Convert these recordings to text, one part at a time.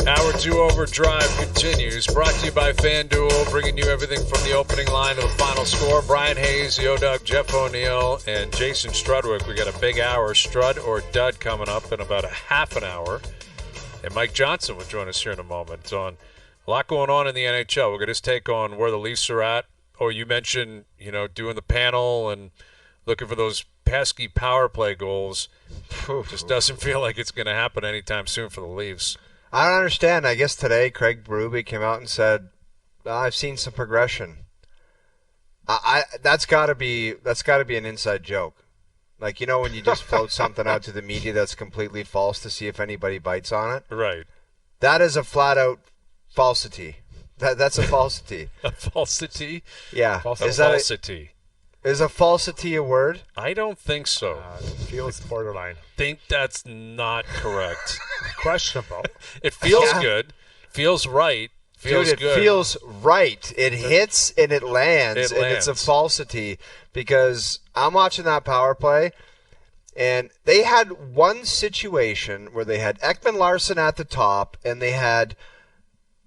Hour 2 Overdrive continues. Brought to you by FanDuel, bringing you everything from the opening line to the final score. Bryan Hayes, the O-Dog, Jeff O'Neill, and Jason Strudwick. We got a big hour, Strud or Dud, coming up in about a half an hour. And Mike Johnson will join us here in a moment. On a lot going on in the NHL. We'll get his take on where the Leafs are at. Oh, you mentioned, doing the panel and looking for those pesky power play goals. Just doesn't feel like it's going to happen anytime soon for the Leafs. I don't understand. I guess today Craig Berube came out and said, "I've seen some progression." That's got to be an inside joke. Like, when you just float something out to the media that's completely false to see if anybody bites on it. Right. That is a flat out falsity. That's a falsity. A falsity? Yeah. Falsity. Is a falsity a word? I don't think so. Feels borderline. Think that's not correct. Questionable. It feels good. Feels right. Feels Dude, it good. feels right. It hits and it lands, and it's a falsity because I'm watching that power play, and they had one situation where they had Ekman Larsson at the top, and they had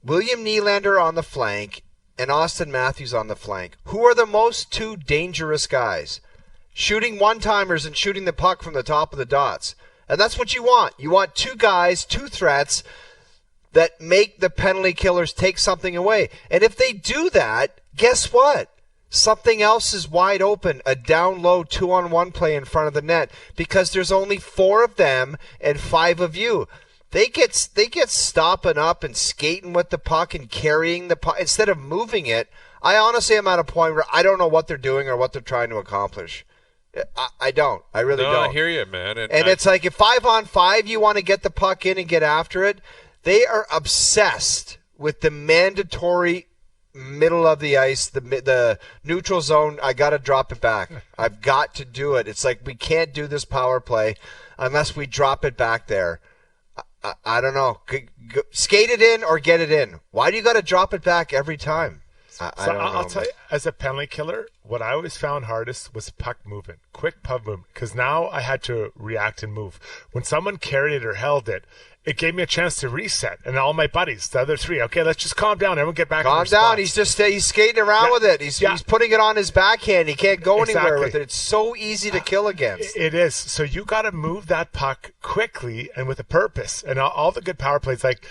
William Nylander on the flank, and Auston Matthews on the flank. Who are the most two dangerous guys? Shooting one-timers and shooting the puck from the top of the dots. And that's what you want. You want two guys, two threats that make the penalty killers take something away. And if they do that, guess what? Something else is wide open, a down low 2-on-1 play in front of the net, because there's only 4 of them and 5 of you. They get stopping up and skating with the puck and carrying the puck instead of moving it. I honestly am at a point where I don't know what they're doing or what they're trying to accomplish. I don't. I really don't. I hear you, man. And it's like if 5-on-5 you want to get the puck in and get after it, they are obsessed with the mandatory middle of the ice, the neutral zone. I got to drop it back. I've got to do it. It's like we can't do this power play unless we drop it back there. I don't know. Skate it in or get it in. Why do you got to drop it back every time? I'll tell you, as a penalty killer, what I always found hardest was puck movement, quick puck movement, because now I had to react and move. When someone carried it or held it, it gave me a chance to reset. And all my buddies, the other 3, okay, let's just calm down. Everyone get back calm in their down. spots. He's skating around with it. He's putting it on his backhand. He can't go anywhere with it. It's so easy to kill against. It is. So you got to move that puck quickly and with a purpose. And all the good power plays, like,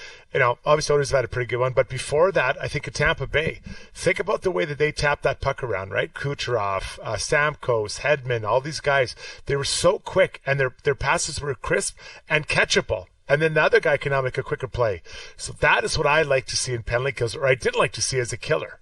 obviously Oilers have had a pretty good one. But before that, I think of Tampa Bay. Think about the way that they tapped that puck around, right? Kucherov, Stamkos, Hedman, all these guys. They were so quick, and their passes were crisp and catchable. And then the other guy can now make a quicker play. So that is what I like to see in penalty kills, or I didn't like to see as a killer.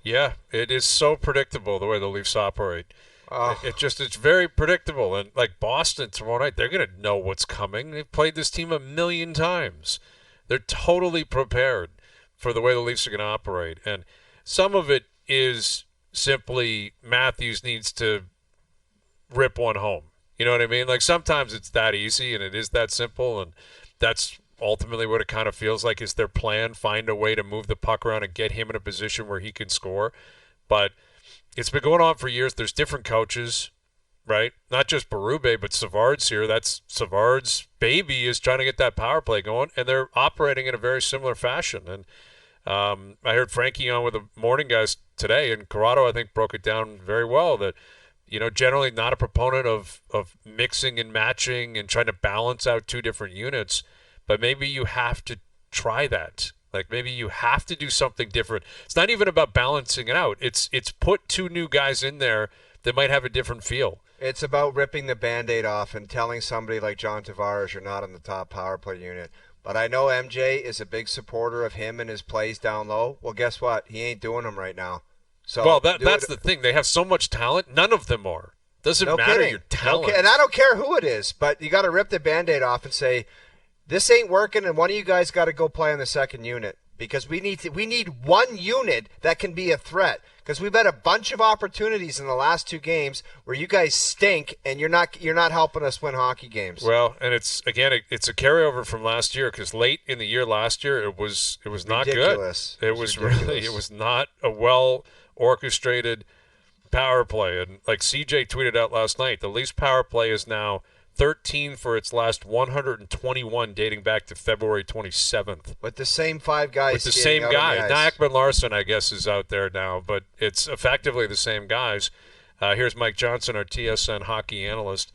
Yeah, it is so predictable the way the Leafs operate. It's very predictable. And like Boston tomorrow night, they're going to know what's coming. They've played this team 1,000,000 times. They're totally prepared for the way the Leafs are going to operate. And some of it is simply Matthews needs to rip one home. You know what I mean? Like sometimes it's that easy and it is that simple, and that's ultimately what it kind of feels like is their plan, find a way to move the puck around and get him in a position where he can score. But it's been going on for years. There's different coaches, right? Not just Berube, but Savard's here. That's Savard's baby is trying to get that power play going, and they're operating in a very similar fashion. And I heard Frankie on with the morning guys today, and Corrado, I think, broke it down very well that generally not a proponent of mixing and matching and trying to balance out 2 different units, but maybe you have to try that. Like maybe you have to do something different. It's not even about balancing it out. It's put 2 new guys in there that might have a different feel. It's about ripping the Band-Aid off and telling somebody like John Tavares you're not on the top power play unit. But I know MJ is a big supporter of him and his plays down low. Well, guess what? He ain't doing them right now. So that's the thing. They have so much talent. None of them are. Doesn't matter your talent. And I don't care who it is, but you got to rip the Band-Aid off and say, this ain't working, and one of you guys got to go play on the second unit because we need one unit that can be a threat because we've had a bunch of opportunities in the last 2 games where you guys stink and you're not helping us win hockey games. Well, and it's a carryover from last year because late in the year last year it was not ridiculous. Good. It was not a well orchestrated power play. And like CJ tweeted out last night, the Leafs power play is now 13 for its last 121 dating back to February 27th. With the same 5 guys. With the same guy. Now, Ekman-Larsson, I guess, is out there now, but it's effectively the same guys. Here's Mike Johnson, our TSN hockey analyst.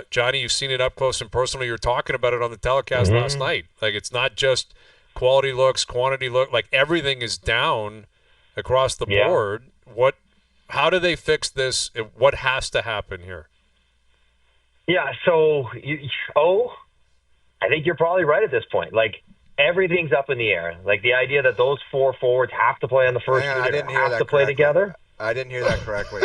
Johnny, you've seen it up close and personal. You were talking about it on the telecast last night. Like, it's not just quality looks, quantity look. Like, everything is down across the board. How do they fix this? What has to happen here? Yeah, so, I think you're probably right at this point. Like, everything's up in the air. Like, the idea that those 4 forwards have to play on the first unit, have to play together. I didn't hear that correctly.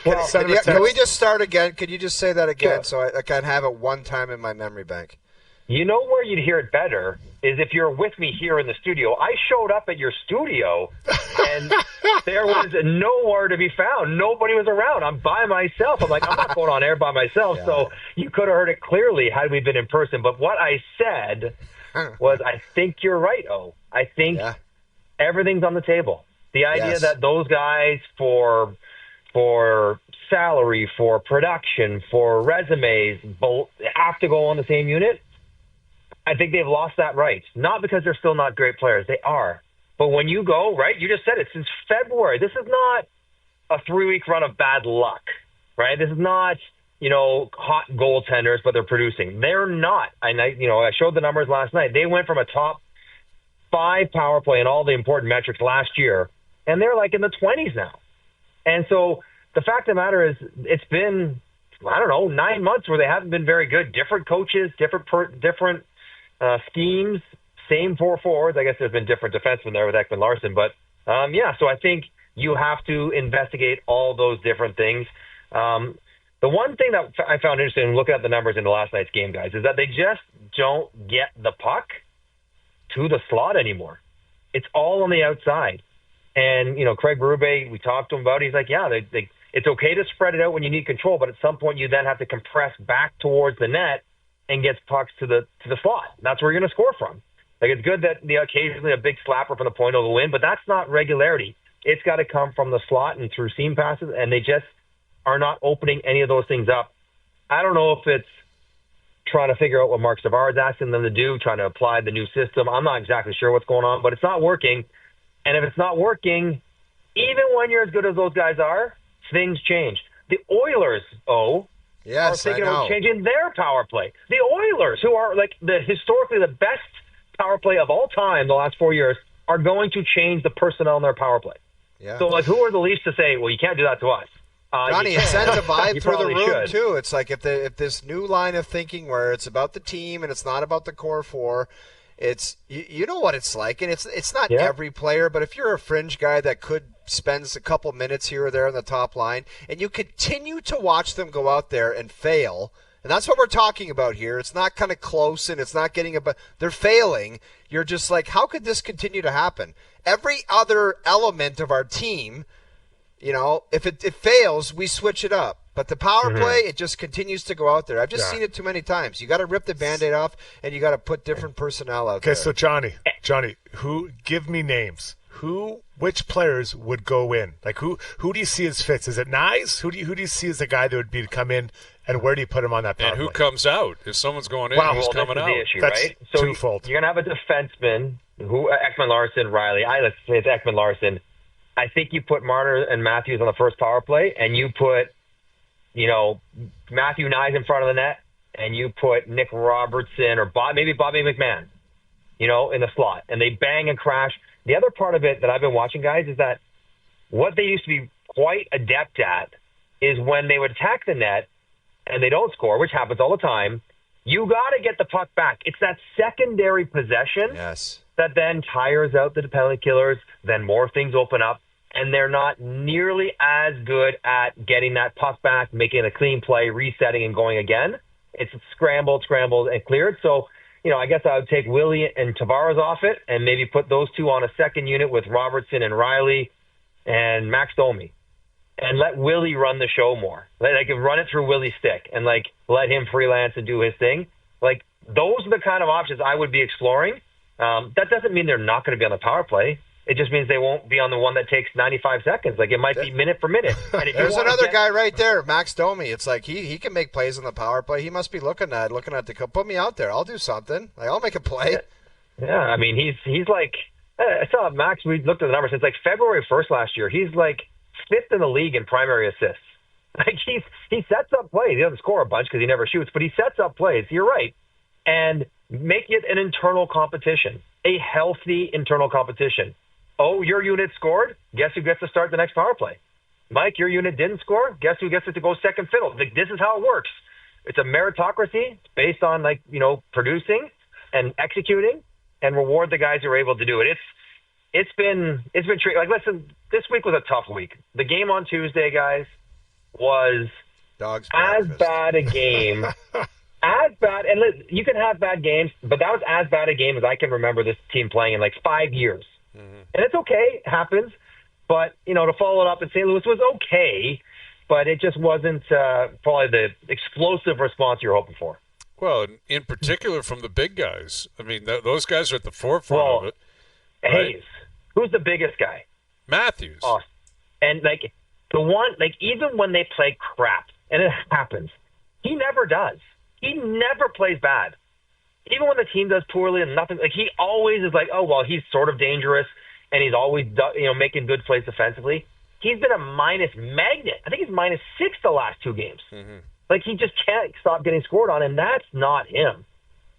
Well, can we just start again? Could you just say that again Sure. so I can have it one time in my memory bank? You know where you'd hear it better is if you're with me here in the studio. I showed up at your studio, and there was nowhere to be found. Nobody was around. I'm by myself. I'm like, I'm not going on air by myself. Yeah. So you could have heard it clearly had we been in person. But what I said was, I think you're right, I think everything's on the table. The idea that those guys, for salary, for production, for resumes, have to go on the same unit, I think they've lost that right. Not because they're still not great players. They are. But when you go, right, you just said it, since February, this is not a 3-week run of bad luck, right? This is not, hot goaltenders, but they're producing. They're not. And I showed the numbers last night. They went from a top 5 power play in all the important metrics last year, and they're like in the 20s now. And so the fact of the matter is, it's been, 9 months where they haven't been very good. Different coaches, different schemes, same 4 forwards. I guess there's been different defensemen there with Ekman-Larsson. But, so I think you have to investigate all those different things. The one thing that I found interesting in looking at the numbers in the last night's game, guys, is that they just don't get the puck to the slot anymore. It's all on the outside. And, Craig Berube, we talked to him about it. He's like, it's okay to spread it out when you need control, but at some point you then have to compress back towards the net and get pucks to the slot. That's where you're going to score from. Like, it's good that occasionally a big slapper from the point will win, but that's not regularity. It's got to come from the slot and through seam passes, and they just are not opening any of those things up. I don't know if it's trying to figure out what Mark Savard's asking them to do, trying to apply the new system. I'm not exactly sure what's going on, but it's not working. And if it's not working, even when you're as good as those guys are, things change. The Oilers, are thinking about changing their power play. The Oilers, who are like historically the best power play of all time the last 4 years, are going to change the personnel in their power play. Yeah. So, who are the Leafs to say, well, you can't do that to us? Johnny, it sends a vibe through the room, too. It's like if this new line of thinking where it's about the team and it's not about the core 4, it's you know what it's like, and it's not every player, but if you're a fringe guy that could spend a couple minutes here or there on the top line, and you continue to watch them go out there and fail, and that's what we're talking about here. It's not kind of close, and it's not getting they're failing. You're just like, how could this continue to happen? Every other element of our team, if it fails, we switch it up. But the power play, it just continues to go out there. I've just seen it too many times. You got to rip the Band-Aid off, and you got to put different personnel out there. Okay, so Johnny, give me names. Which players would go in? Like who do you see as fits? Is it Nyes? Who do you see as the guy that would be to come in, and where do you put him on that power play? And who play? comes out? If someone's going in, who's coming out? The issue, That's right? So twofold. You're gonna have a defenseman Ekman-Larsson, Riley. Let's say it's Ekman-Larsson. I think you put Marner and Matthews on the first power play, and you put Matthew Nyes in front of the net, and you put Nick Robertson or maybe Bobby McMahon, in the slot, and they bang and crash. The other part of it that I've been watching, guys, is that what they used to be quite adept at is when they would attack the net and they don't score, which happens all the time, you got to get the puck back. It's that secondary possession that then tires out the penalty killers, then more things open up, and they're not nearly as good at getting that puck back, making a clean play, resetting, and going again. It's scrambled, and cleared. So, I guess I would take Willie and Tavares off it and maybe put those two on a second unit with Robertson and Riley and Max Domi, and let Willie run the show more. Like, run it through Willie's stick and, let him freelance and do his thing. Those are the kind of options I would be exploring. That doesn't mean they're not going to be on the power play. It just means they won't be on the one that takes 95 seconds. Like, it might be minute for minute. And if there's another guy right there, Max Domi. It's like he can make plays on the power play. He must be looking at the put me out there. I'll do something. Like, I'll make a play. Yeah, I mean, he's like, I saw Max. We looked at the numbers since like February 1st last year. He's like 5th in the league in primary assists. Like, he sets up plays. He doesn't score a bunch because he never shoots, but he sets up plays. You're right, and make it an internal competition, a healthy internal competition. Oh, your unit scored? Guess who gets to start the next power play? Mike, your unit didn't score? Guess who gets to go second fiddle? Like, this is how it works. It's a meritocracy. It's based on, like, producing and executing, and reward the guys who are able to do it. It's been tricky. Like, listen, this week was a tough week. The game on Tuesday, guys, was as bad a game. As bad, and you can have bad games, but that was as bad a game as I can remember this team playing in like 5 years. Mm-hmm. And it's okay, it happens. But, to follow it up in St. Louis was okay, but it just wasn't probably the explosive response you're hoping for. Well, in particular from the big guys. I mean, those guys are at the forefront of it. Right? Hayes. Who's the biggest guy? Matthews. Auston. And, like, the one, like, even when they play crap, and it happens, he never does. He never plays bad. Even when the team does poorly and nothing, like, he always is like, oh, well, he's sort of dangerous, and he's always, making good plays defensively. He's been a minus magnet. I think he's -6 the last 2 games. Mm-hmm. Like, he just can't stop getting scored on, and that's not him.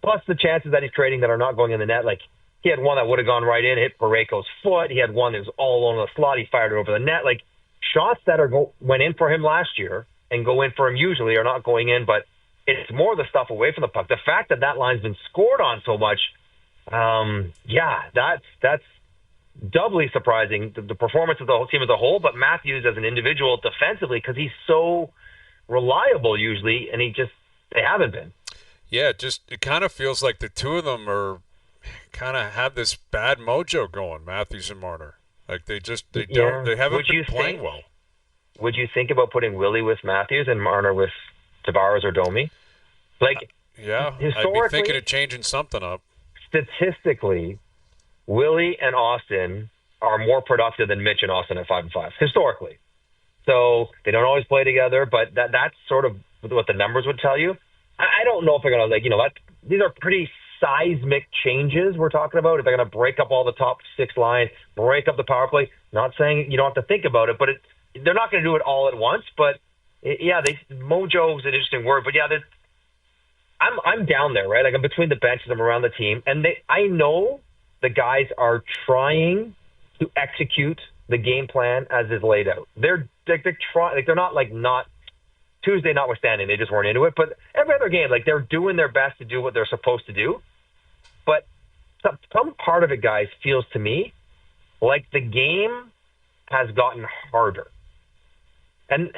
Plus the chances that he's creating that are not going in the net. Like, he had one that would have gone right in, hit Parayko's foot. He had one that was all alone in the slot. He fired it over the net. Like, shots that went in for him last year and go in for him usually are not going in, but it's more the stuff away from the puck. The fact that line's been scored on so much, that's doubly surprising. The performance of the whole team as a whole, but Matthews as an individual defensively, because he's so reliable usually, and they haven't been. Yeah, it kind of feels like the two of them are kind of have this bad mojo going, Matthews and Marner. Like, they haven't been playing well. Would you think about putting Willie with Matthews and Marner with Tavares or Domi? Like, I'd be thinking of changing something up. Statistically, Willie and Auston are more productive than Mitch and Auston at 5-5, historically. So they don't always play together, but that's sort of what the numbers would tell you. I don't know if they're going to, these are pretty seismic changes we're talking about. If they're going to break up all the top 6 lines, break up the power play, not saying you don't have to think about it, but they're not going to do it all at once. But mojo is an interesting word, but I'm down there, right? Like, I'm between the benches, I'm around the team, and I know the guys are trying to execute the game plan as is laid out. They're trying, like, they're not Tuesday notwithstanding, they just weren't into it. But every other game, like, they're doing their best to do what they're supposed to do. But some part of it, guys, feels to me like the game has gotten harder. And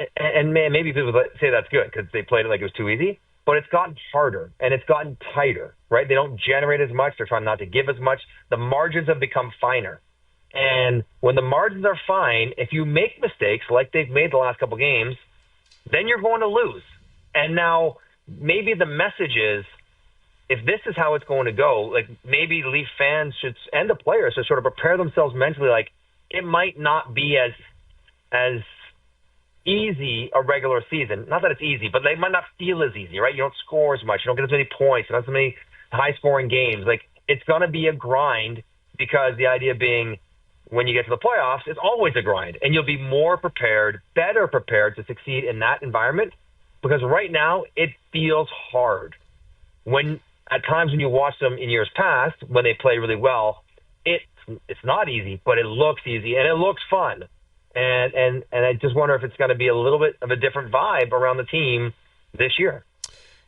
man, maybe people say that's good because they played it like it was too easy. But it's gotten harder, and it's gotten tighter, right? They don't generate as much. They're trying not to give as much. The margins have become finer. And when the margins are fine, if you make mistakes like they've made the last couple games, then you're going to lose. And now maybe the message is, if this is how it's going to go, like, maybe Leaf fans and the players should sort of prepare themselves mentally, like, it might not be as easy a regular season. Not that it's easy, but they might not feel as easy, right? You don't score as much. You don't get as many points. You don't have so many high-scoring games. Like, it's going to be a grind, because the idea being when you get to the playoffs, it's always a grind. And you'll be more prepared, better prepared to succeed in that environment, because right now it feels hard. At times when you watch them in years past, when they play really well, it's not easy, but it looks easy and it looks fun. And I just wonder if it's going to be a little bit of a different vibe around the team this year.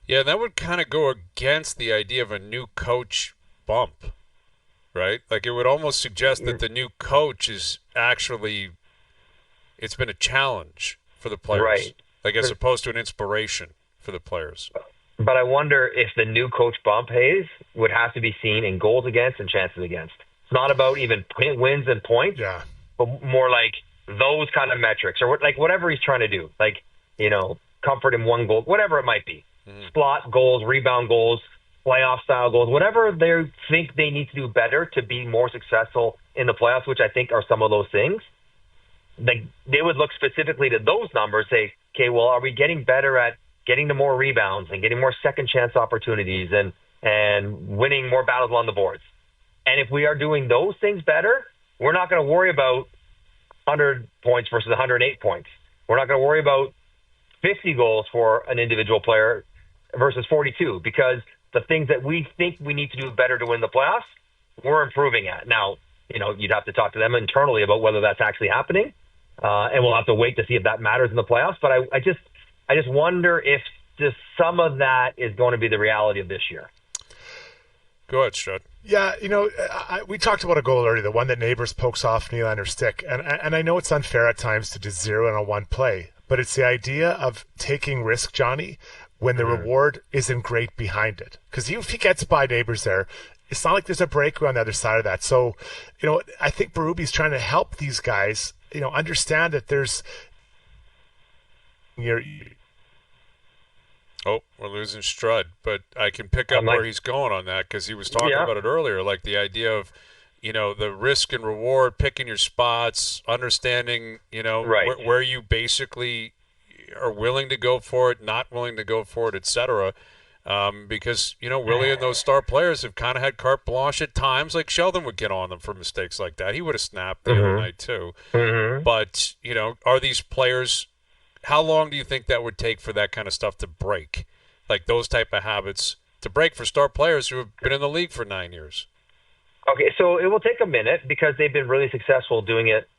Yeah, that would kind of go against the idea of a new coach bump, right? Like, it would almost suggest that the new coach is actually, it's been a challenge for the players, right? Like, as opposed to an inspiration for the players. But I wonder if the new coach bump, Hayes, would have to be seen in goals against and chances against. It's not about even wins and points, but more like those kind of metrics, or like whatever he's trying to do, like, comfort in one goal, whatever it might be. Slot goals, rebound goals, playoff style goals, whatever they think they need to do better to be more successful in the playoffs, which I think are some of those things. They would look specifically to those numbers, say, okay, well, are we getting better at getting to more rebounds and getting more second chance opportunities and winning more battles on the boards? And if we are doing those things better, we're not going to worry about 100 points versus 108 points. We're not going to worry about 50 goals for an individual player versus 42, because the things that we think we need to do better to win the playoffs, we're improving at. Now, you'd have to talk to them internally about whether that's actually happening, and we'll have to wait to see if that matters in the playoffs. But I just wonder if just some of that is going to be the reality of this year. Go ahead, Strud. Yeah, we talked about a goal earlier, the one that Neighbors pokes off Nylander's stick. And I know it's unfair at times to just zero in on one play, but it's the idea of taking risk, Johnny, when the reward isn't great behind it. Because if he gets by Neighbors there, it's not like there's a breakaway on the other side of that. So, I think Berube's trying to help these guys, understand that there's... Oh, we're losing Strud, but I can pick up where he's going on that, because he was talking about it earlier, like the idea of, the risk and reward, picking your spots, understanding, where you basically are willing to go for it, not willing to go for it, etc. Because, Willie and those star players have kind of had carte blanche at times. Like Sheldon would get on them for mistakes like that. He would have snapped the other night too. But, are these players... How long do you think that would take for that kind of stuff to break? Like those type of habits to break for star players who have been in the league for 9 years? Okay, so it will take a minute because they've been really successful doing it,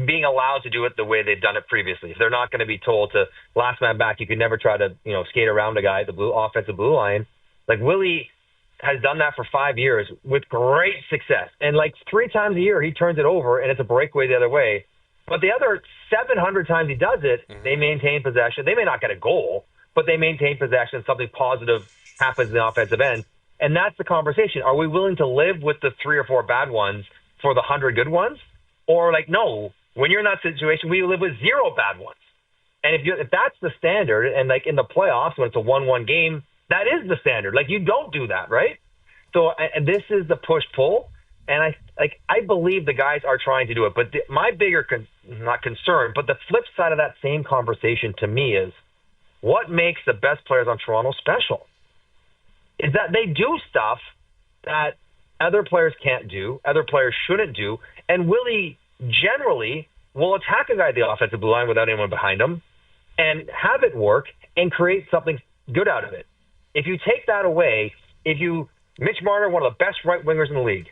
being allowed to do it the way they've done it previously. If they're not going to be told to last man back, you can never try to, skate around a guy at the offensive blue line. Like Willie has done that for 5 years with great success. And like 3 times a year, he turns it over and it's a breakaway the other way. But the other 700 times he does it, they maintain possession. They may not get a goal, but they maintain possession. Something positive happens in the offensive end. And that's the conversation. Are we willing to live with the 3 or 4 bad ones for the 100 good ones? Or no, when you're in that situation, we live with 0 bad ones. And if that's the standard, and like in the playoffs when it's a 1-1 game, that is the standard. Like you don't do that, right? So and this is the push-pull. And I believe the guys are trying to do it. But my bigger, not concern, but the flip side of that same conversation to me is what makes the best players on Toronto special is that they do stuff that other players can't do, other players shouldn't do. And Willie generally will attack a guy at the offensive blue line without anyone behind him and have it work and create something good out of it. If you take that away, Mitch Marner, one of the best right wingers in the league,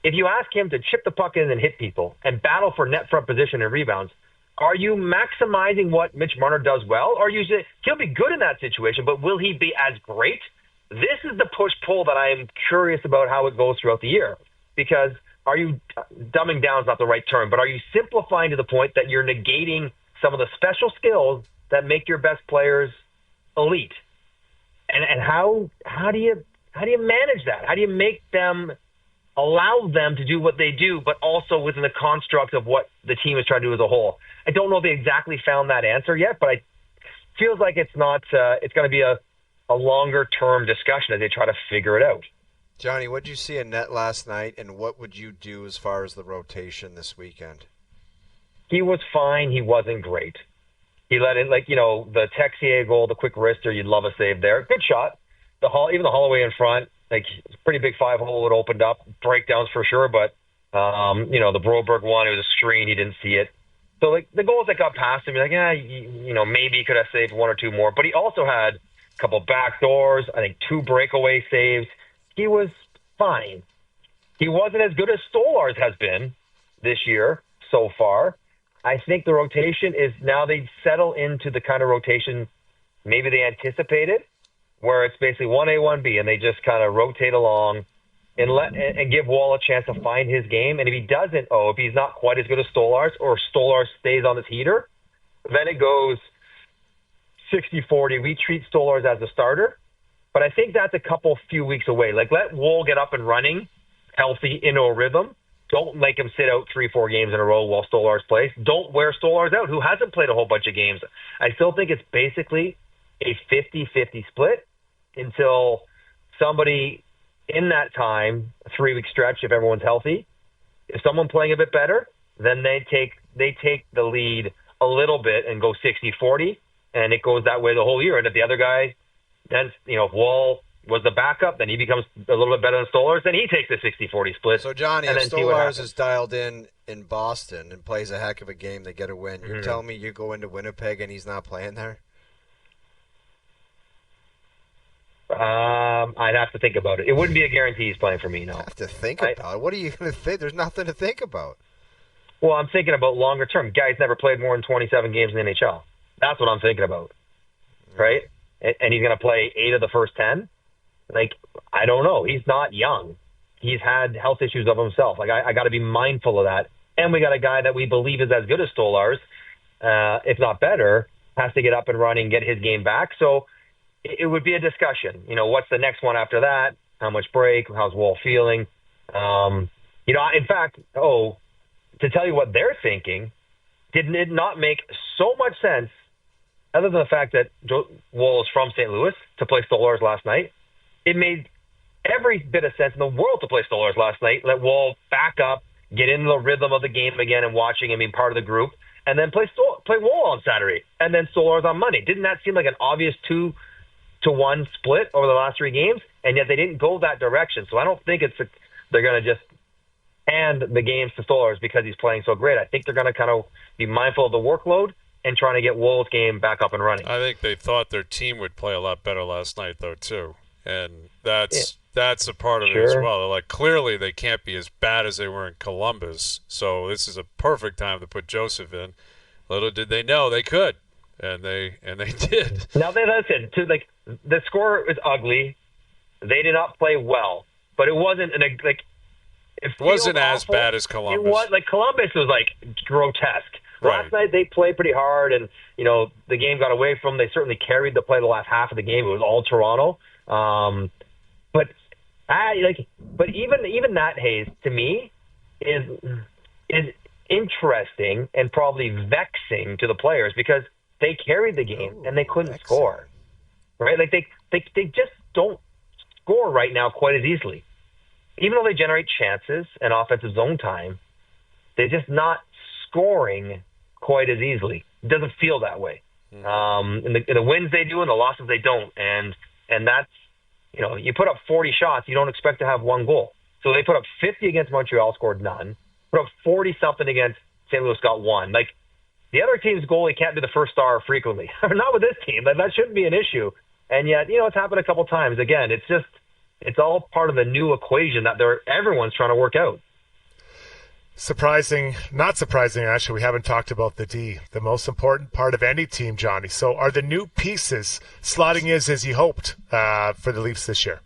if you ask him to chip the puck in and hit people and battle for net front position and rebounds, are you maximizing what Mitch Marner does well? Or he'll be good in that situation, but will he be as great? This is the push-pull that I am curious about how it goes throughout the year. Because are you dumbing down is not the right term, but are you simplifying to the point that you're negating some of the special skills that make your best players elite? And how do you manage that? How do you make them allow them to do what they do, but also within the construct of what the team is trying to do as a whole? I don't know if they exactly found that answer yet, but it feels like it's not. It's going to be a longer-term discussion as they try to figure it out. Johnny, what did you see in net last night, and what would you do as far as the rotation this weekend? He was fine. He wasn't great. He let in, the Texier goal, the quick wrister, you'd love a save there. Good shot. Even the Holloway in front, pretty big 5-hole it opened up. Breakdowns for sure, but, the Broberg one, it was a screen. He didn't see it. So, the goals that got past him, maybe he could have saved 1 or 2 more. But he also had a couple back doors, I think 2 breakaway saves. He was fine. He wasn't as good as Stolarz has been this year so far. I think the rotation is now they settle into the kind of rotation maybe they anticipated, where it's basically 1A, 1B, and they just kind of rotate along and give Wall a chance to find his game. And if he doesn't, if he's not quite as good as Stolarz, or Stolarz stays on this heater, then it goes 60-40. We treat Stolarz as a starter. But I think that's a few weeks away. Let Woll get up and running, healthy, into a rhythm. Don't make him sit out 3-4 games in a row while Stolarz plays. Don't wear Stolarz out, who hasn't played a whole bunch of games. I still think it's basically a 50-50 split until somebody in that time, a 3-week stretch, if everyone's healthy, if someone playing a bit better, then they take the lead a little bit and go 60-40, and it goes that way the whole year. And if the other guy, then, if Wall was the backup, then he becomes a little bit better than Stolarz, then he takes the 60-40 split. So, Johnny, if Stolarz is dialed in Boston and plays a heck of a game, they get a win, you're telling me you go into Winnipeg and he's not playing there? I'd have to think about it. It wouldn't be a guarantee he's playing for me, no. You have to think about it. What are you going to think? There's nothing to think about. Well, I'm thinking about longer term. Guy's never played more than 27 games in the NHL. That's what I'm thinking about, right? And he's going to play 8 of the first 10? I don't know. He's not young. He's had health issues of himself. I got to be mindful of that. And we got a guy that we believe is as good as Stolarz, if not better, has to get up and running, get his game back. So it would be a discussion. What's the next one after that? How much break? How's Wall feeling? In fact, to tell you what they're thinking, did it not make so much sense, other than the fact that Wall is from St. Louis, to play Stolarz last night? It made every bit of sense in the world to play Stolarz last night, let Wall back up, get into the rhythm of the game again and watching him being part of the group, and then play Wall on Saturday, and then Stolarz on Monday. Didn't that seem like an obvious 2-1 split over the last 3 games? And yet they didn't go that direction. So I don't think they're going to just hand the games to Stolarz because he's playing so great. I think they're going to kind of be mindful of the workload and trying to get Wall's game back up and running. I think they thought their team would play a lot better last night, though, too. And that's a part of it as well. They're clearly they can't be as bad as they were in Columbus. So this is a perfect time to put Joseph in. Little did they know they could. And they did. Now they listen to the score is ugly. They did not play well, but it wasn't it wasn't as awful. Bad as Columbus. It was Columbus was grotesque. Right. Last night they played pretty hard, and the game got away from them. They certainly carried the play the last half of the game. It was all Toronto. But even that, Hayes, to me is interesting and probably vexing to the players because they carried the game and they couldn't score, right? They just don't score right now quite as easily. Even though they generate chances and offensive zone time, they're just not scoring quite as easily. It doesn't feel that way. In the wins they do and the losses they don't. And that's, you put up 40 shots, you don't expect to have 1 goal. So they put up 50 against Montreal, scored none. Put up 40-something against St. Louis, got 1. The other team's goalie can't be the first star frequently. Not with this team. That shouldn't be an issue. And yet, it's happened a couple times. Again, it's all part of the new equation that everyone's trying to work out. Surprising, not surprising, actually, we haven't talked about the D, the most important part of any team, Johnny. So are the new pieces slotting as you hoped for the Leafs this year?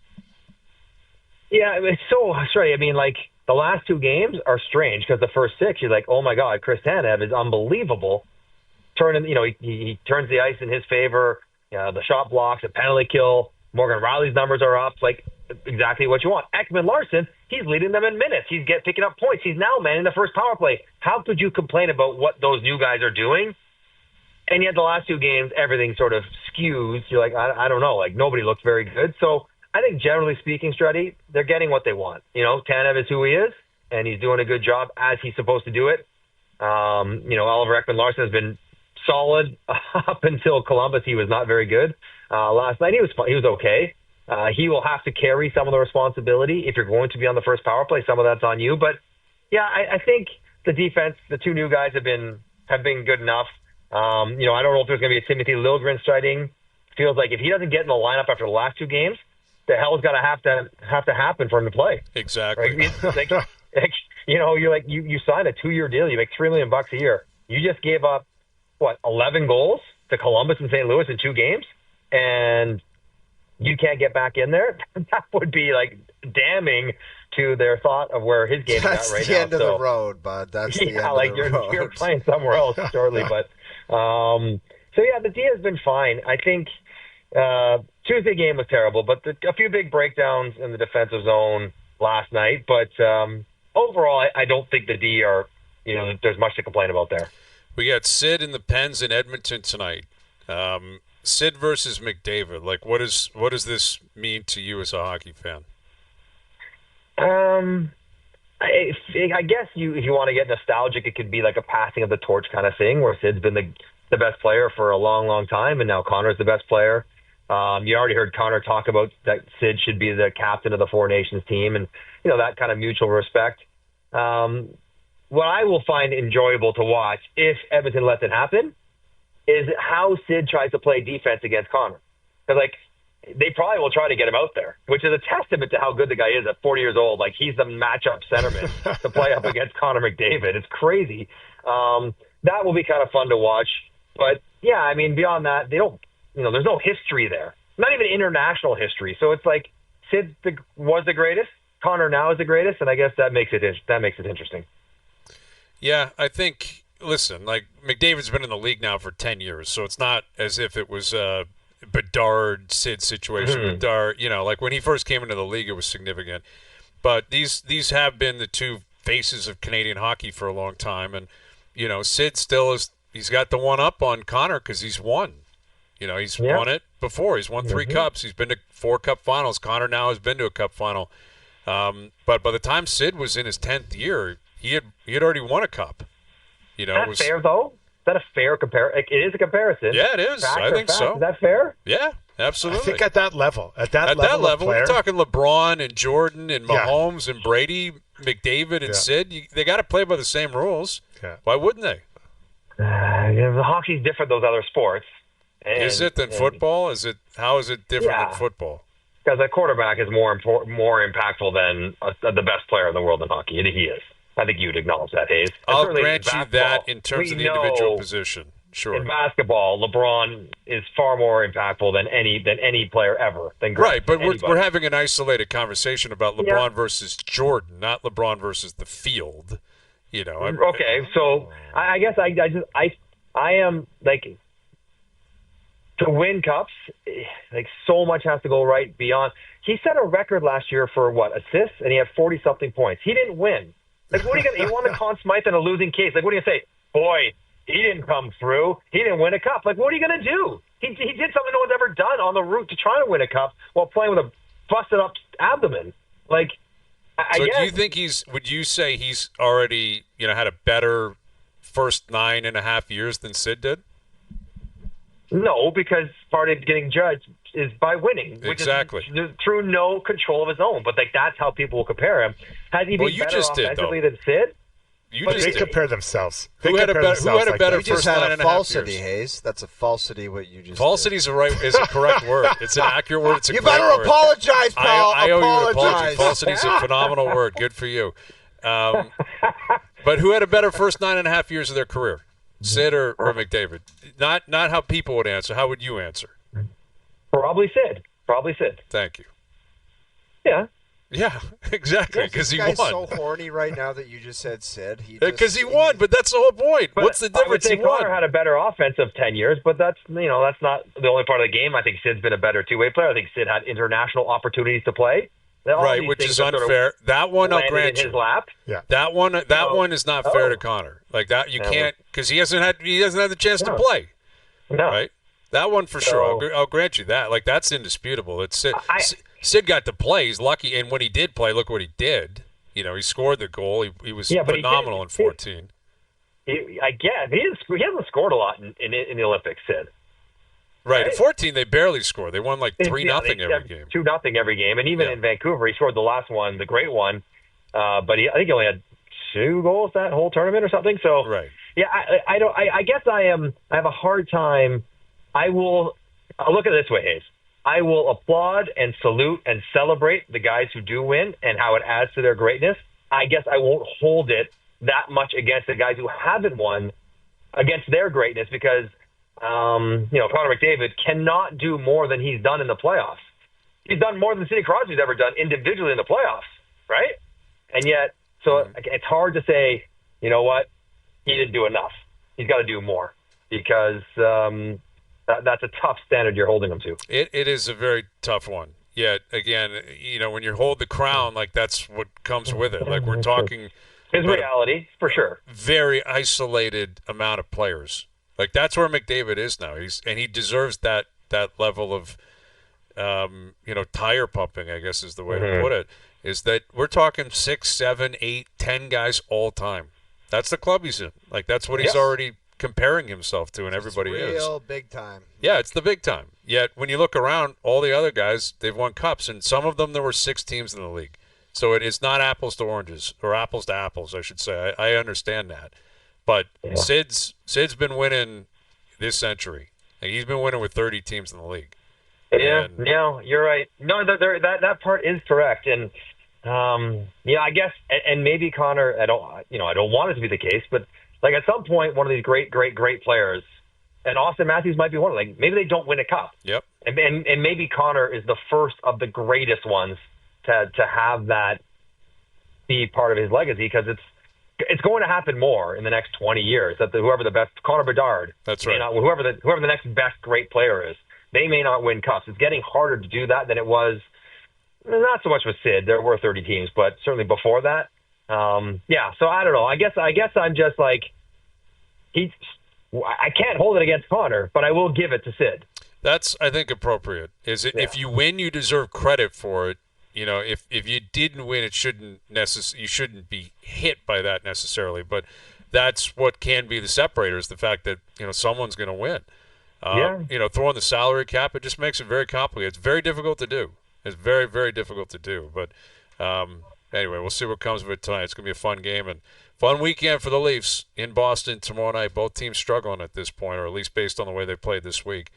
Yeah, it's so strange. I mean, the last 2 games are strange because the first 6, you're like, oh my God, Chris Tanev is unbelievable. He turns the ice in his favor. The shot blocks, a penalty kill. Morgan Riley's numbers are up. Exactly what you want. Ekman-Larsson, he's leading them in minutes. He's picking up points. He's now manning the first power play. How could you complain about what those new guys are doing? And yet the last 2 games, everything sort of skews. You're like, I don't know. Nobody looks very good. So I think generally speaking, Struddy, they're getting what they want. Tanev is who he is, and he's doing a good job as he's supposed to do it. Oliver Ekman-Larsson has been solid up until Columbus. He was not very good. Last night he was okay. He will have to carry some of the responsibility if you're going to be on the first power play. Some of that's on you, but yeah, I think the defense, the 2 new guys have been good enough. I don't know if there's going to be a Timothy Liljegren sighting. Feels like if he doesn't get in the lineup after the last 2 games, the hell's got to have to happen for him to play. Exactly. Right? You sign a 2-year deal. You make $3 million a year. You just gave up 11 goals to Columbus and St. Louis in 2 games, and you can't get back in there. That would be damning to their thought of where his game is at right now. That's the end of the road, bud. That's the end of the road. You're playing somewhere else shortly, but the D has been fine. I think Tuesday game was terrible, but a few big breakdowns in the defensive zone last night. But overall, I don't think the D are, there's much to complain about there. We got Sid and the Pens in Edmonton tonight. Sid versus McDavid. Like, what does this mean to you as a hockey fan? I guess if you want to get nostalgic, it could be like a passing of the torch kind of thing, where Sid's been the best player for a long, long time, and now Connor's the best player. You already heard Connor talk about that Sid should be the captain of the Four Nations team, and that kind of mutual respect. What I will find enjoyable to watch, if Edmonton lets it happen, is how Sid tries to play defense against Connor. Because, they probably will try to get him out there, which is a testament to how good the guy is at 40 years old. Like, he's the matchup centerman to play up against Connor McDavid. It's crazy. That will be kind of fun to watch. But, yeah, I mean, beyond that, they don't, there's no history there. Not even international history. So it's like Sid was the greatest, Connor now is the greatest, and I guess that makes it interesting. Yeah, I think, listen, McDavid's been in the league now for 10 years, so it's not as if it was Bedard-Sid situation. Mm-hmm. Bedard, when he first came into the league, it was significant. But these have been the two faces of Canadian hockey for a long time. And, Sid still he's got the one up on Connor because he's won. He's won it before. He's won 3 cups. He's been to 4 cup finals. Connor now has been to a cup final. But by the time Sid was in his 10th year, he had already won a cup. Is that fair, though? Is that a fair comparison? It is a comparison. Yeah, it is. I think so. Is that fair? Yeah, absolutely. I think at that level, we're talking LeBron and Jordan and Mahomes and Brady, McDavid and Sid. They got to play by the same rules. Yeah. Why wouldn't they? The hockey's different than those other sports. Is it than football? How is it different than football? Because a quarterback is more impactful than the best player in the world in hockey. And he is. I think you'd acknowledge that, Hayes. I'll grant you that in terms of the individual position. Sure. In basketball, LeBron is far more impactful than any player ever. Right, but we're having an isolated conversation about LeBron versus Jordan, not LeBron versus the field. Okay, so I guess I am to win cups. So much has to go right beyond. He set a record last year for assists, and he had 40-something points. He didn't win. What are you gonna? He won the Conn Smythe in a losing case. What are you gonna say? Boy, he didn't come through. He didn't win a cup. What are you gonna do? He did something no one's ever done on the route to trying to win a cup while playing with a busted up abdomen. I so guess, do you think would you say he's already had a better first 9.5 years than Sid did? No, because part of getting judged is by winning, which is through no control of his own. But that's how people will compare him. Has he been better offensively than Sid? They compare themselves. Who had a better you just first had 9.5 a falsity, years? Hayes. That's a falsity. What you just falsity is a correct word. It's an accurate word. It's a you better apologize, pal. I owe you an apology. Falsity is a phenomenal word. Good for you. But who had a better first 9.5 years of their career? Sid or McDavid? Not how people would answer. How would you answer? Probably Sid. Thank you. Yeah. Yeah, exactly. Because he won. This guy's so horny right now that you just said Sid. Because he won, but that's the whole point. What's the difference? I would say Connor had a better offensive 10 years, but that's not the only part of the game. I think Sid's been a better two-way player. I think Sid had international opportunities to play. Right, which is unfair. That one I'll grant you. In his lap. Yeah. That one is not fair to Connor. That you can't, because he hasn't had the chance to play. No. Right. That one for sure. I'll grant you that. That's indisputable. It's Sid got to play. He's lucky, and when he did play, look what he did. He scored the goal. He was phenomenal in 14. I guess he hasn't scored a lot in the Olympics, Sid. Right. In 14, they barely scored. They won 3-0 every game. 2-0 every game. And even in Vancouver, he scored the last one, the great one. But I think he only had 2 goals that whole tournament or something. So, yeah, I guess I have a hard time. I'll look at it this way, Hayes. I will applaud and salute and celebrate the guys who do win and how it adds to their greatness. I guess I won't hold it that much against the guys who haven't won against their greatness because Connor McDavid cannot do more than he's done in the playoffs. He's done more than Sidney Crosby's ever done individually in the playoffs, right? And yet, so it's hard to say, you know what, he didn't do enough. He's got to do more because that's a tough standard you're holding him to. It is a very tough one. Yet, again, when you hold the crown, that's what comes with it. We're talking his reality, for sure. Very isolated amount of players. Like that's where McDavid is now. He deserves that level of tire pumping, I guess is the way to put it. Is that we're talking 6, 7, 8, 10 guys all time. That's the club he's in. Like that's what he's already comparing himself to, and everybody is. Real big time. Yeah, it's the big time. Yet when you look around, all the other guys, they've won cups, and some of them there were 6 teams in the league. So it is not apples to oranges, or apples to apples, I should say. I understand that, but Sid's been winning this century. Like, he's been winning with 30 teams in the league. Yeah, you're right. No, that part is correct, and I guess, and maybe Connor, I don't want it to be the case, but like at some point, one of these great players, and Auston Matthews might be one of them. Like maybe they don't win a cup. Yep. And maybe Connor is the first of the greatest ones to have that be part of his legacy, because it's going to happen more in the next 20 years. That whoever the best, Connor Bedard, that's right. Whoever the next best great player is, they may not win cups. It's getting harder to do that than it was. Not so much with Sid. There were 30 teams, but certainly before that. So I don't know. I guess I'm just like, I can't hold it against Connor, but I will give it to Sid. That's, I think, appropriate. If you win, you deserve credit for it. If you didn't win, you shouldn't be hit by that necessarily. But that's what can be the separator, is the fact that someone's going to win. Throwing the salary cap, it just makes it very complicated. It's very difficult to do. It's very, very difficult to do. But anyway, we'll see what comes of it tonight. It's going to be a fun game and fun weekend for the Leafs in Boston tomorrow night. Both teams struggling at this point, or at least based on the way they played this week.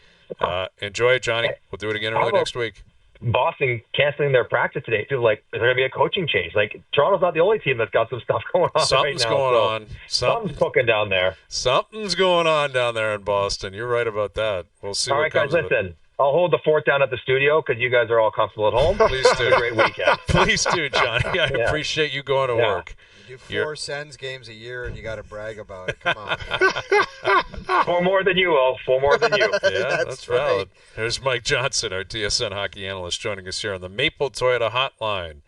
Enjoy it, Johnny. We'll do it again early next week. Boston canceling their practice today. Feels like there's going to be a coaching change. Like Toronto's not the only team that's got some stuff going on. Something's right now, going on. Something's cooking down there. Something's going on down there in Boston. You're right about that. We'll see. All what right, guys. comes of it. Listen, I'll hold the fort down at the studio because you guys are all comfortable at home. Please do. Have a great weekend. Please do, Johnny. I appreciate you going to work. You do 4 Sens games a year, and you got to brag about it. Come on. 4 more than you, Will. 4 more than you. Yeah, that's valid. There's Mike Johnson, our TSN hockey analyst, joining us here on the Maple Toyota Hotline.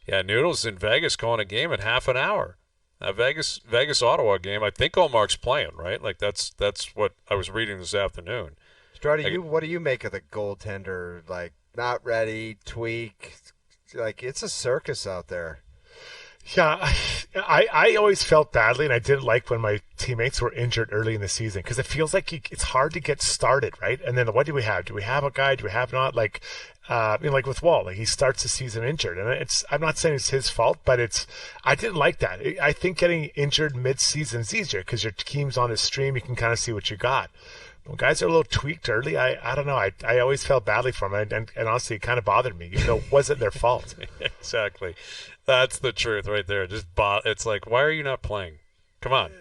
Yeah, Noodles in Vegas calling a game in half an hour. Vegas Ottawa game. I think Olmark's playing, right? Like that's what I was reading this afternoon. Struddy, what do you make of the goaltender? Like, not ready, tweak. Like, it's a circus out there. Yeah, I always felt badly, and I didn't like when my teammates were injured early in the season, because it feels like it's hard to get started, right? And then what do we have? Do we have a guy? Do we have not? Like, like with Wall, like he starts the season injured, and I'm not saying it's his fault, but I didn't like that. I think getting injured mid-season is easier because your team's on a stream, you can kind of see what you got. When guys are a little tweaked early, I don't know. I always felt badly for them, and honestly, it kind of bothered me, even though it wasn't their fault. Exactly. That's the truth right there. It's like, why are you not playing? Come on.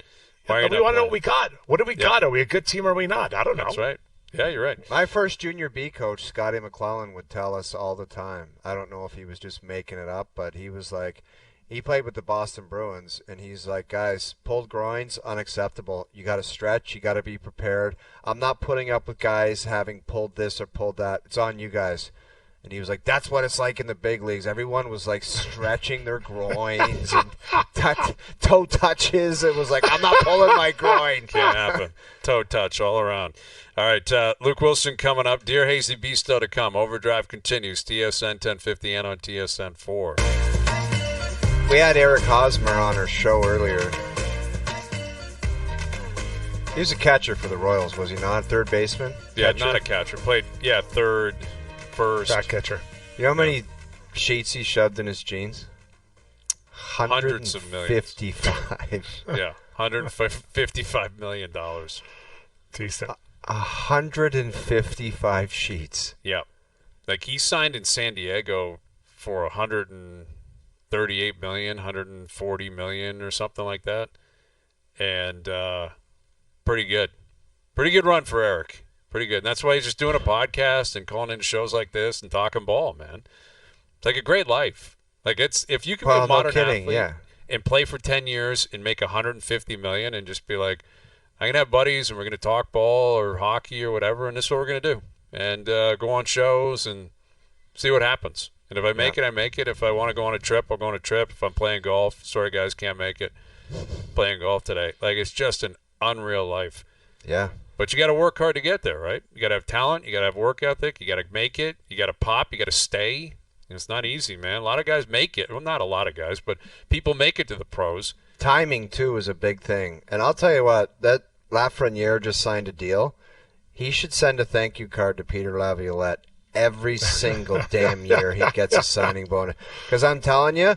Why are you not we want to know playing? what we got. What do we got? Are we a good team or are we not? I don't know. That's right. Yeah, you're right. My first junior B coach, Scotty McClellan, would tell us all the time. I don't know if he was just making it up, but he was like, he played with the Boston Bruins, and he's like, guys, pulled groins, unacceptable. You got to stretch. You got to be prepared. I'm not putting up with guys having pulled this or pulled that. It's on you guys. And he was like, that's what it's like in the big leagues. Everyone was like stretching their groins and toe touches. It was like, I'm not pulling my groin. Can't happen. Toe touch all around. All right, Luke Wilson coming up. Dear Hazy Beasto to come. Overdrive continues. TSN 1050 and on TSN 4. We had Eric Hosmer on our show earlier. He was a catcher for the Royals, was he not? Third baseman? Yeah, not a catcher. Played, third, first. Back catcher. You know how many sheets he shoved in his jeans? Hundreds of millions. 55. Yeah, $155 million. Decent. 155 sheets. Yeah. Like, he signed in San Diego for $138 million, $140 million or something like that. And pretty good. Pretty good run for Eric. Pretty good. And that's why he's just doing a podcast and calling into shows like this and talking ball, man. It's like a great life. Like, it's if you can be a modern athlete and play for 10 years and make $150 million and just be like, I'm going to have buddies and we're going to talk ball or hockey or whatever, and this is what we're going to do. And go on shows and see what happens. And if I make it, I make it. If I want to go on a trip, I'll go on a trip. If I'm playing golf, sorry guys, can't make it. Playing golf today. Like, it's just an unreal life. Yeah. But you got to work hard to get there, right? You got to have talent. You got to have work ethic. You got to make it. You got to pop. You got to stay. It's not easy, man. A lot of guys make it. Well, not a lot of guys, but people make it to the pros. Timing, too, is a big thing. And I'll tell you what, that Lafreniere just signed a deal. He should send a thank you card to Peter Laviolette every single damn year he gets a signing bonus. Because I'm telling you,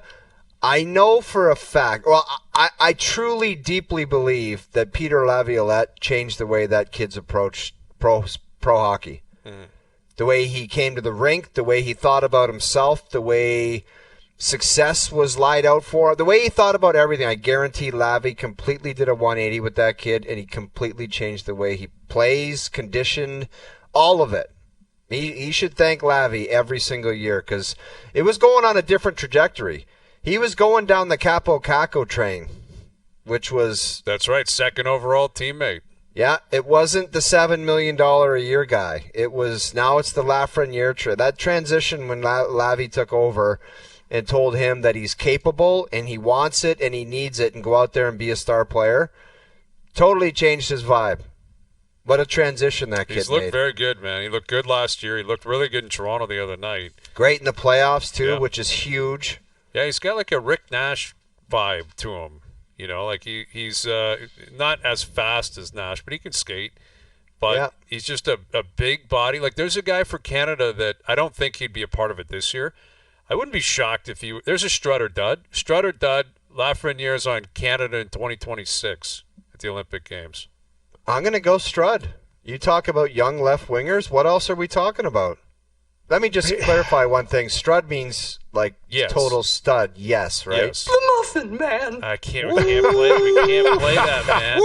I know for a fact, well, I truly, deeply believe that Peter Laviolette changed the way that kid's approached pro hockey. Mm-hmm. The way he came to the rink, the way he thought about himself, the way success was laid out for him, the way he thought about everything. I guarantee Lavi completely did a 180 with that kid, and he completely changed the way he plays, conditioned, all of it. He should thank Lavi every single year because it was going on a different trajectory. He was going down the Capo Caco train, which was... That's right, second overall teammate. Yeah, it wasn't the $7 million a year guy. Now it's the Lafreniere. That transition when Lavi took over and told him that he's capable and he wants it and he needs it and go out there and be a star player, totally changed his vibe. What a transition that kid made. He's looked very good, man. He looked good last year. He looked really good in Toronto the other night. Great in the playoffs, too, which is huge. Yeah, he's got like a Rick Nash vibe to him. You know, like he's not as fast as Nash, but he can skate. But he's just a big body. Like there's a guy for Canada that I don't think he'd be a part of it this year. I wouldn't be shocked if there's a Strutter Dud. Strutter Dud, Lafreniere's on Canada in 2026 at the Olympic Games. I'm going to go Strud. You talk about young left wingers. What else are we talking about? Let me just clarify one thing. Strud means like total stud. Yes, right? Yes. The Muffin Man. We can't play that, man.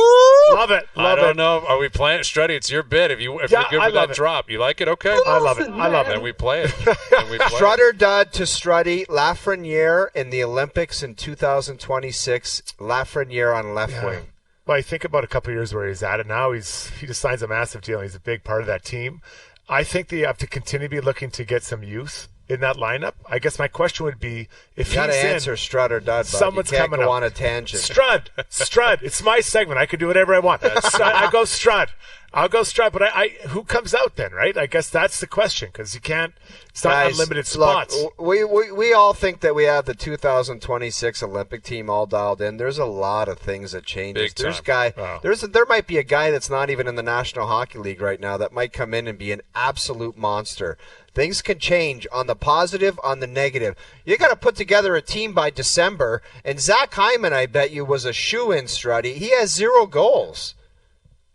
Love it. I don't know. Are we playing it? Struddy, it's your bit. If you're good with that drop, you like it? Okay. I love it. Then we play it. Strutter Dud to Struddy. Lafreniere in the Olympics in 2026. Lafreniere on left wing. Well, I think about a couple of years where he's at, and now he just signs a massive deal. He's a big part of that team. I think they have to continue to be looking to get some youth in that lineup. I guess my question would be, if he's in... You got to answer Strud or Dud, someone's you can't coming go up. on a tangent. Strud. It's my segment. I could do whatever I want. I go Strud. I'll go Strud, but who comes out then, right? I guess that's the question, because you can't... It's not unlimited spots. Look, we all think that we have the 2026 Olympic team all dialed in. There's a lot of things that change. There might be a guy that's not even in the National Hockey League right now that might come in and be an absolute monster. Things can change on the positive, on the negative. You got to put together a team by December, and Zach Hyman, I bet you, was a shoe-in, Struddy. He has 0 goals.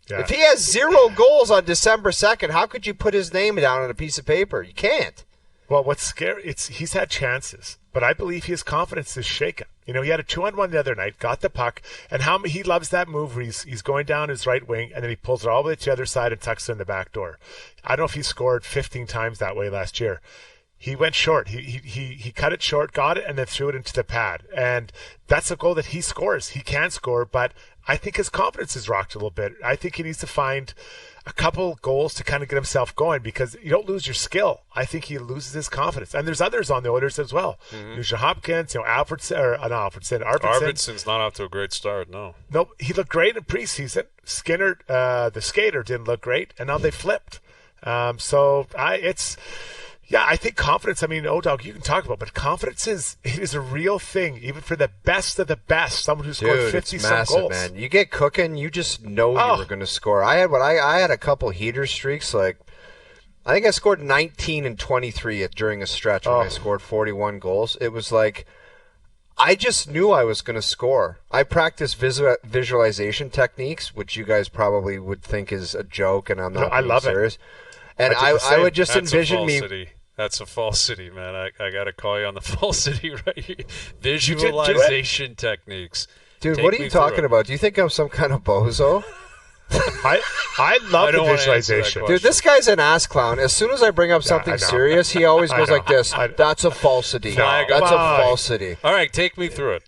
Yeah. If he has 0 goals on December 2nd, how could you put his name down on a piece of paper? You can't. Well, what's scary, he's had chances, but I believe his confidence is shaken. You know, he had a 2-on-1 the other night, got the puck, and he loves that move where he's going down his right wing, and then he pulls it all the way to the other side and tucks it in the back door. I don't know if he scored 15 times that way last year. He went short. He cut it short, got it, and then threw it into the pad. And that's a goal that he scores. He can score, but I think his confidence is rocked a little bit. I think he needs to find a couple goals to kind of get himself going, because you don't lose your skill. I think he loses his confidence. And there's others on the Oilers as well. Mm-hmm. Nugent Hopkins, Arvidsson's not off to a great start, no. Nope, he looked great in preseason. Skinner, the skater, didn't look great, and now they flipped. I think confidence, O-Dog, you can talk about, but confidence is a real thing, even for the best of the best, someone who scored 50-some goals. Man. You get cooking, you just know you were going to score. I had a couple heater streaks, like I think I scored 19 and 23 during a stretch when I scored 41 goals. It was like I just knew I was going to score. I practiced visualization techniques, which you guys probably would think is a joke, and I'm not being serious. And I would just envision me. That's a falsity, man. I got to call you on the falsity right here. Visualization techniques. Dude, what are you talking about? Do you think I'm some kind of bozo? I love the visualization. Dude, this guy's an ass clown. As soon as I bring up something serious, he always goes like this. That's a falsity. That's a falsity. All right, take me through it.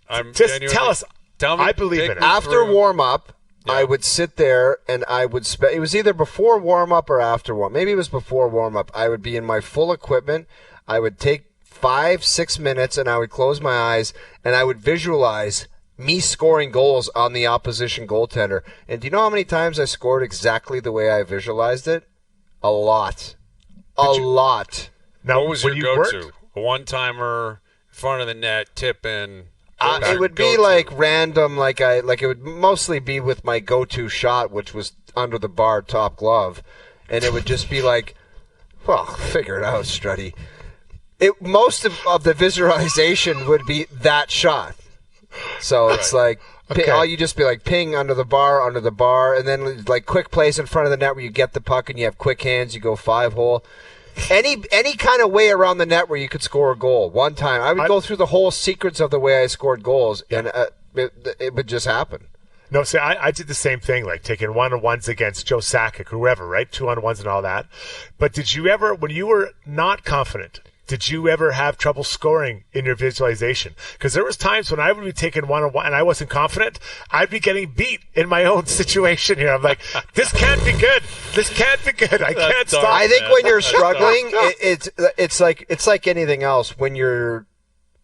Tell us. Tell me. I believe in it. After warm-up, I would sit there and I would it was either before warm-up or after warm-up. Maybe it was before warm-up. I would be in my full equipment. I would take 5-6 minutes and I would close my eyes and I would visualize me scoring goals on the opposition goaltender. And do you know how many times I scored exactly the way I visualized it? A lot. A lot. Now, what was your go-to? A one-timer, front of the net, tip-in? It would be like random, like it would mostly be with my go-to shot, which was under the bar, top glove. And it would just be like, well, figure it out, Struddy. Most of the visualization would be that shot. So it's like, you just be like ping under the bar, and then like quick plays in front of the net where you get the puck and you have quick hands, you go 5-hole. Any kind of way around the net where you could score a goal. One time, I would go through the whole secrets of the way I scored goals, and it would just happen. No, see, I did the same thing, like taking 1-on-1s against Joe Sakic, whoever, right? 2-on-1s and all that. But did you ever, when you were not confident, did you ever have trouble scoring in your visualization? Because there was times when I would be taking 1-on-1 and I wasn't confident. I'd be getting beat in my own situation here. I'm like, this can't be good. This can't be good. I can't stop. I think when you're struggling, it's like anything else. When you're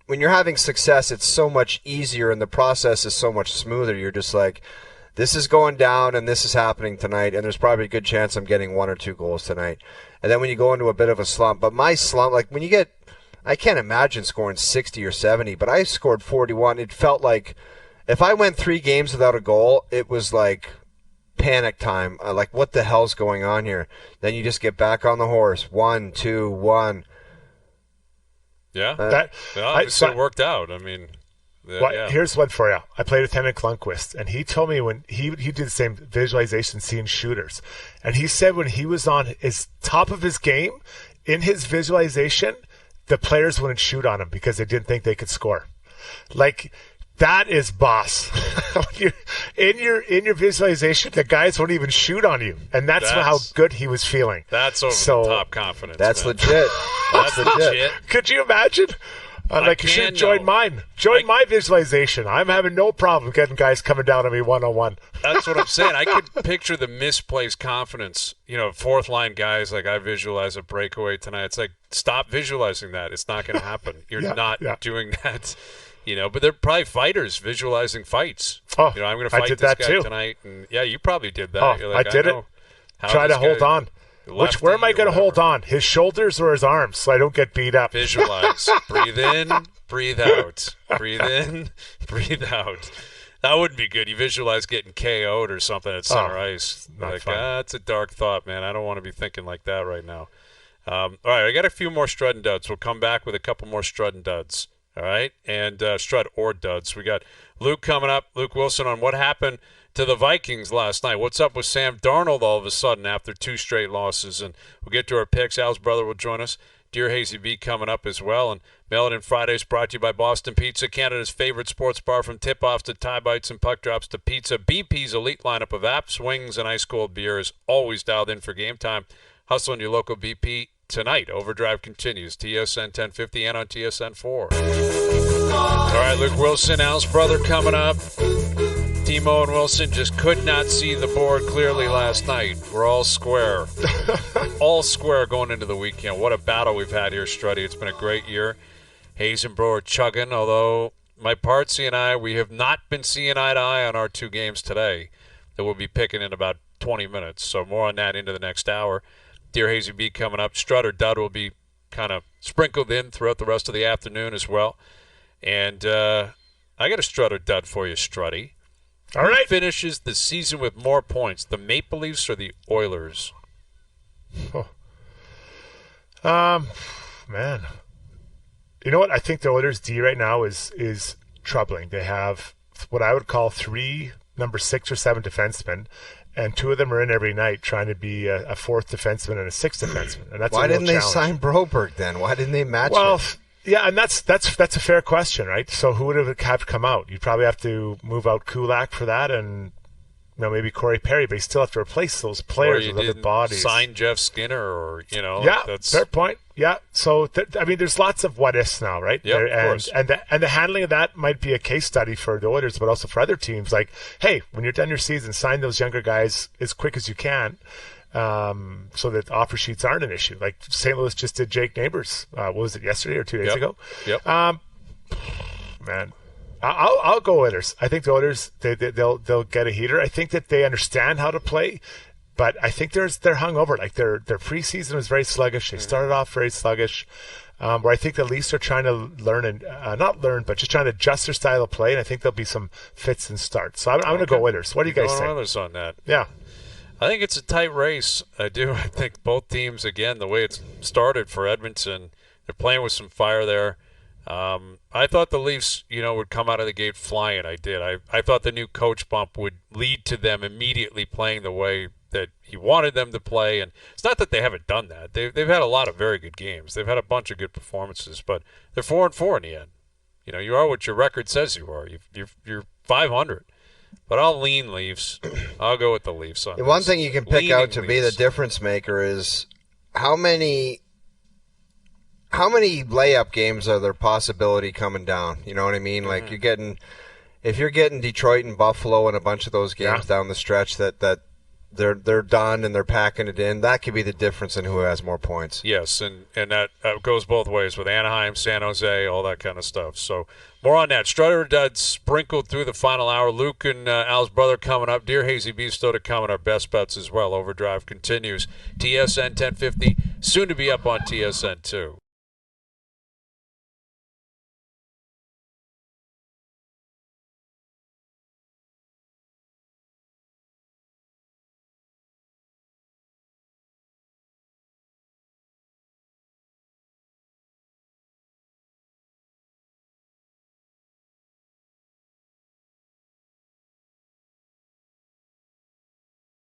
having success, it's so much easier and the process is so much smoother. You're just like, this is going down and this is happening tonight, and there's probably a good chance I'm getting 1 or 2 goals tonight. And then when you go into a bit of a slump, but my slump, like when you get, I can't imagine scoring 60 or 70, but I scored 41. It felt like if I went 3 games without a goal, it was like panic time. Like, what the hell's going on here? Then you just get back on the horse. 1, 2, 1. Yeah. It worked out. I mean, here's one for you. I played with him in Clunquist, and he told me when he did the same visualization seeing shooters. And he said when he was on his top of his game, in his visualization, the players wouldn't shoot on him because they didn't think they could score. Like, that is boss. in your visualization, the guys won't even shoot on you. And that's how good he was feeling. That's over the top confidence. That's legit. That's legit. Could you imagine? You should have joined mine. Join my visualization. I'm having no problem getting guys coming down on me 1-on-1. That's what I'm saying. I could picture the misplaced confidence. Fourth line guys, like I visualize a breakaway tonight. It's like, stop visualizing that. It's not going to happen. You're not doing that. But they're probably fighters visualizing fights. Oh, I'm going to fight this guy tonight. And yeah, you probably did that. You're like, I did it. Try to hold on. Where am I going to hold on? His shoulders or his arms so I don't get beat up? Visualize. Breathe in, breathe out. Breathe in, breathe out. That wouldn't be good. You visualize getting KO'd or something at center ice. Like, that's a dark thought, man. I don't want to be thinking like that right now. All right, I got a few more Strud and Duds. We'll come back with a couple more Strud and Duds. All right, and Strud or Duds. We got Luke coming up, Luke Wilson, on what happened to the Vikings last night. What's up with Sam Darnold all of a sudden after 2 straight losses? And we'll get to our picks. Al's brother will join us. Dear Hazy B coming up as well. And Mail It In Fridays brought to you by Boston Pizza, Canada's favorite sports bar. From tip-offs to tie bites and puck drops to pizza, BP's elite lineup of apps, wings, and ice-cold beer is always dialed in for game time. Hustle in your local BP tonight. Overdrive continues. TSN 1050 and on TSN 4. All right, Luke Wilson, Al's brother, coming up. Timo and Wilson just could not see the board clearly last night. We're all square. All square going into the weekend. What a battle we've had here, Struddy. It's been a great year. Hayes and Bro are chugging, although my partsy and I, we have not been seeing eye to eye on our 2 games today that we'll be picking in about 20 minutes. So more on that into the next hour. Dear Hazy B coming up. Strud or Dud will be kind of sprinkled in throughout the rest of the afternoon as well. And I got a Strud or Dud for you, Struddy. All right. Who finishes the season with more points, the Maple Leafs or the Oilers? Man. You know what? I think the Oilers' D right now is troubling. They have what I would call 3 number 6 or 7 defensemen, and 2 of them are in every night trying to be a 4th defenseman and a 6th defenseman. And that's why a real didn't they challenge. sign Broberg then? Why didn't they match him? Yeah, and that's a fair question, right? So who would have come out? You'd probably have to move out Kulak for that, and maybe Corey Perry, but you still have to replace those players with other bodies. Sign Jeff Skinner, or Yeah, that's fair point. Yeah, so there's lots of what ifs now, right? Yeah, of course. And the handling of that might be a case study for the Oilers, but also for other teams. Like, hey, when you're done your season, sign those younger guys as quick as you can. So that offer sheets aren't an issue. Like St. Louis just did Jake Neighbors. What was it, yesterday or 2 days ago? Yep. Man, I'll go Oilers. I think the Oilers they'll get a heater. I think that they understand how to play, but I think they're hungover. Like their preseason was very sluggish. They started off very sluggish. Where I think the Leafs are trying to learn and not learn, but just trying to adjust their style of play. And I think there'll be some fits and starts. So I'm going to go Oilers. What do you guys think? Oilers on that. Yeah. I think it's a tight race. I do. I think both teams, again, the way it's started for Edmonton, they're playing with some fire there. I thought the Leafs, would come out of the gate flying. I did. I thought the new coach bump would lead to them immediately playing the way that he wanted them to play. And it's not that they haven't done that. They've had a lot of very good games. They've had a bunch of good performances, but they're 4-4 in the end. You are what your record says you are. You're 500. But I'll lean Leafs. I'll go with the Leafs on One this. thing you can pick out to be the difference maker is how many layup games are there possibility coming down? You know what I mean? Like if you're getting Detroit and Buffalo and a bunch of those games down the stretch that they're done and they're packing it in, that could be the difference in who has more points. Yes, and that goes both ways with Anaheim, San Jose, all that kind of stuff. So more on that. Strutter or Dud sprinkled through the final hour. Luke and Al's brother coming up. Dear Hazy Beef still to come, and our best bets as well. Overdrive continues. TSN 1050, soon to be up on TSN 2.